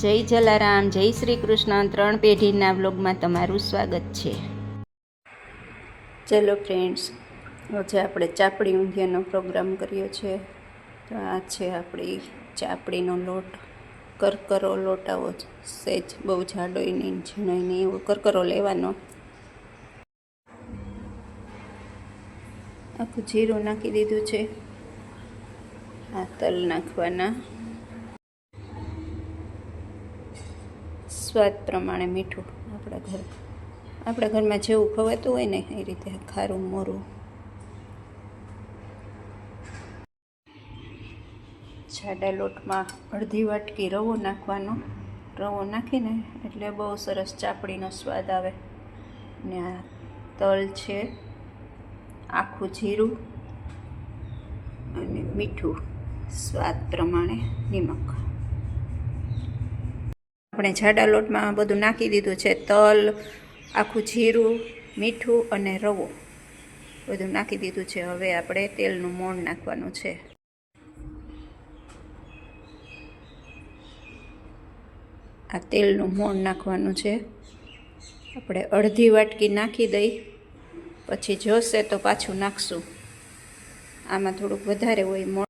જય જલારામ, જય શ્રી કૃષ્ણ. 3 પેઢીના વ્લોગમાં તમારું સ્વાગત છે. ચલો ફ્રેન્ડ્સ, આજે આપણે ચાપડી ઊંધિયાનો પ્રોગ્રામ કર્યો છે. તો આ છે આપણી ચાપડીનો લોટ. કરકરો લોટ આવો સેજ, બહુ જાડોય નહીં ઝીણોય નહીં, એવો કરકરો લેવાનો. આખું જીરું નાખી દીધું છે. આ તલ નાખવાના, સ્વાદ પ્રમાણે મીઠું. આપણા ઘરમાં જેવું ખવાતું હોય ને એ રીતે ખારું મોરું. જાડા લોટમાં અડધી વાટકી રવો નાખવાનો. રવો નાખીને એટલે બહુ સરસ ચાપડીનો સ્વાદ આવે. ને આ તલ છે, આખું જીરું અને મીઠું, સ્વાદ પ્રમાણે નિમક. આપણે જાડા લોટમાં બધું નાખી દીધું છે. તલ, આખું જીરું, મીઠું અને રવો બધું નાખી દીધું છે. હવે આપણે તેલનું મોણ નાખવાનું છે. આ તેલનું મોણ નાખવાનું છે. આપણે અડધી વાટકી નાખી દઈ, પછી જોશે તો પાછું નાખશું. આમાં થોડુંક વધારે હોય મોણ.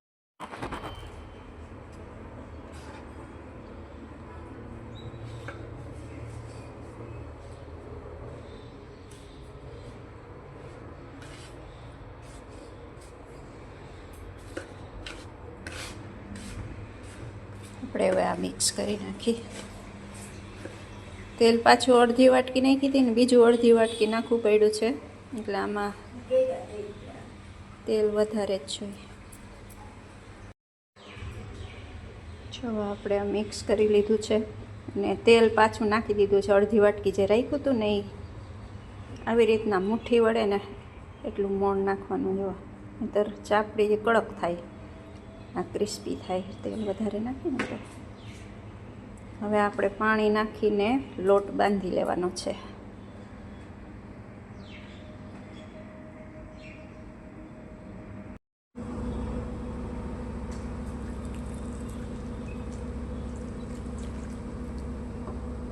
આપણે હવે આ મિક્સ કરી નાખી. તેલ પાછું અડધી વાટકી નાખી હતી ને બીજું અડધી વાટકી નાખવું પડ્યું છે, એટલે આમાં તેલ વધારે જ જોઈએ. જો આપણે આ મિક્સ કરી લીધું છે ને તેલ પાછું નાખી દીધું છે. અડધી વાટકી જે રાખ્યું હતું ને એ આવી રીતના મુઠ્ઠી વળે ને એટલું મોણ નાખવાનું. એવા નહીંતર ચાપડી જે કડક થાય, આ ક્રિસ્પી થાય. તેલ વધારે નાખીને તો હવે આપણે પાણી નાખીને લોટ બાંધી લેવાનો છે.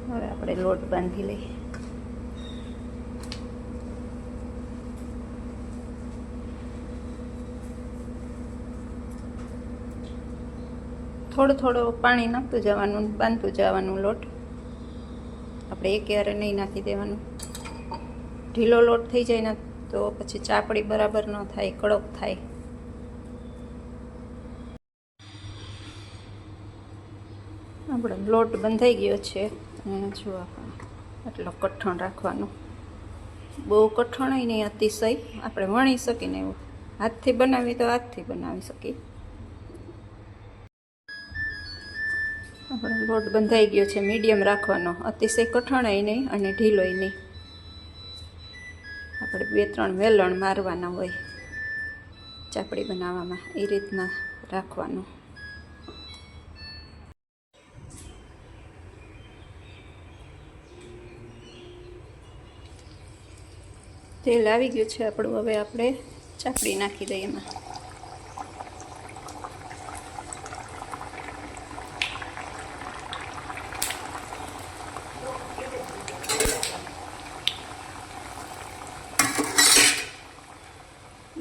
હવે આપણે લોટ બાંધી લઈએ. થોડું થોડું પાણી નાખતું જવાનું, બાંધતું જવાનું લોટ. આપણે એકયારે નહીં નાખી દેવાનું. ઢીલો લોટ થઈ જાય ને તો પછી ચાપડી બરાબર ન થાય, કડક થાય. આપણો લોટ બંધાઈ ગયો છે. અને જો એટલો કઠણ રાખવાનો, બહુ કઠણ નહીં, અતિશય. આપણે વણી શકીને એવું. હાથથી બનાવી તો હાથથી બનાવી શકીએ. આપણો લોટ બંધાઈ ગયો છે. મીડિયમ રાખવાનો, અતિશય કઠણાય નહીં અને ઢીલોય નહીં. આપણે 2-3 વેલણ મારવાના હોય ચાપડી બનાવવામાં, એ રીતના રાખવાનું. તેલ આવી ગયું છે આપણું. હવે આપણે ચાપડી નાખી દઈએ એમાં.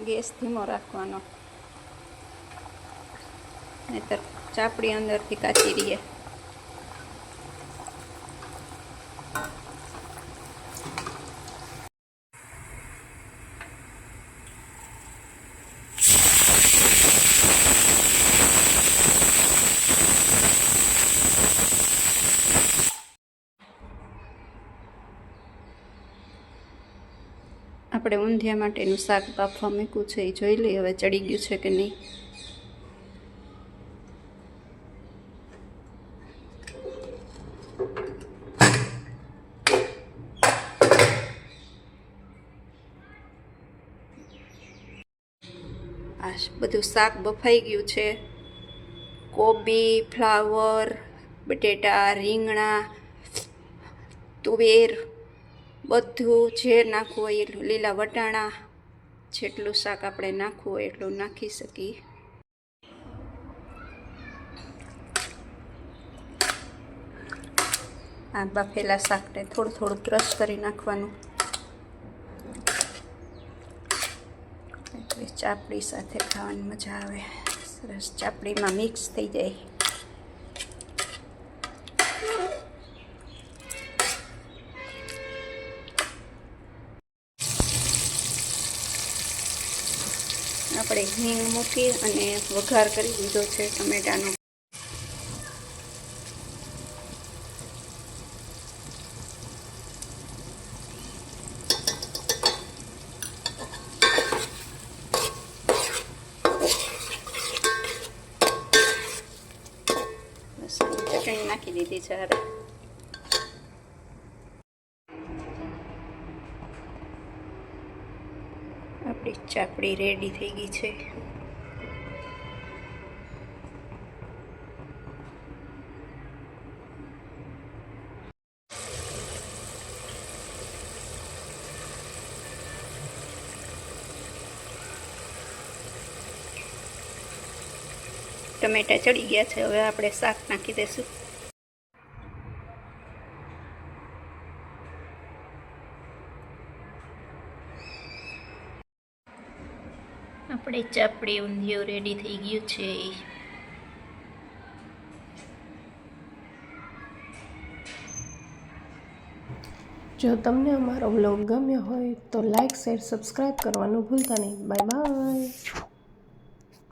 ગેસ ધીમો રાખવાનો, નહીંતર ચાપડી અંદરથી કાચી રહીએ. આપણે ઊંધિયા માટેનું શાક બાફવા મૂક્યું છે, એ જોઈ લઈએ હવે ચડી ગયું છે કે નહીં. આ બધું શાક બફાઈ ગયું છે. કોબી, ફ્લાવર, બટેટા, રીંગણા, તુવેર, બધું જે નાખવું હોય એટલું, લીલા વટાણા, જેટલું શાક આપણે નાખવું હોય એટલું નાખી શકીએ. આ બાફેલા શાકને થોડું થોડું ક્રશ કરી નાખવાનું, એટલે ચાપડી સાથે ખાવાની મજા આવે. સરસ ચાપડીમાં મિક્સ થઈ જાય. આપણે હિંગ મૂકી અને વઘાર કરી દીધો છે ટમેટાનો. ચટણી નાખી દીધી છે. હવે આપણી ચાપડી રેડી થઈ ગઈ છે. ટમેટા ચડી ગયા છે. હવે આપણે શાક નાખી દઈશું. આપણે ચાપડી ઊંધિયું રેડી થઈ ગયું છે. જો તમને અમારો વ્લોગ ગમ્યો હોય તો લાઈક, શેર, સબસ્ક્રાઈબ કરવાનું ભૂલતા નહીં. Bye bye.